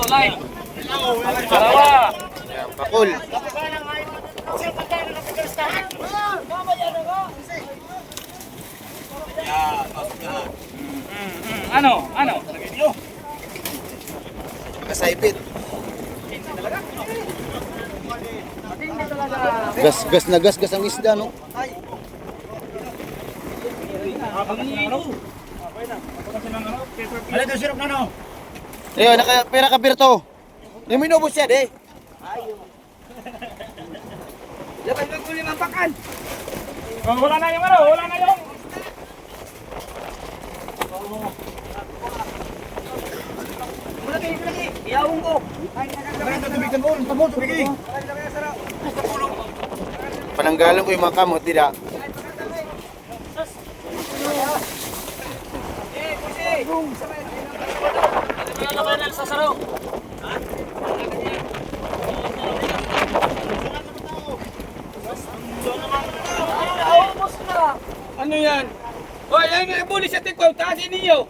live. Dalawa. Yan, pakul. Ano? Makasaipit. Gas ang isda, no? Wala daw sirap na no. Ayun, pera ka Berto. Yung minubos siya, de. Labay ko yung limang pakan. Wala na yung ano, wala na yung. Mulaki. Iyawong ko. Ay, tubigan mo. Tamo, tubigi. Pananggalan ko yung mga kamot, tidak. Ano yan? Hoy, ang ibuli sa tikwaw, taasin niyo.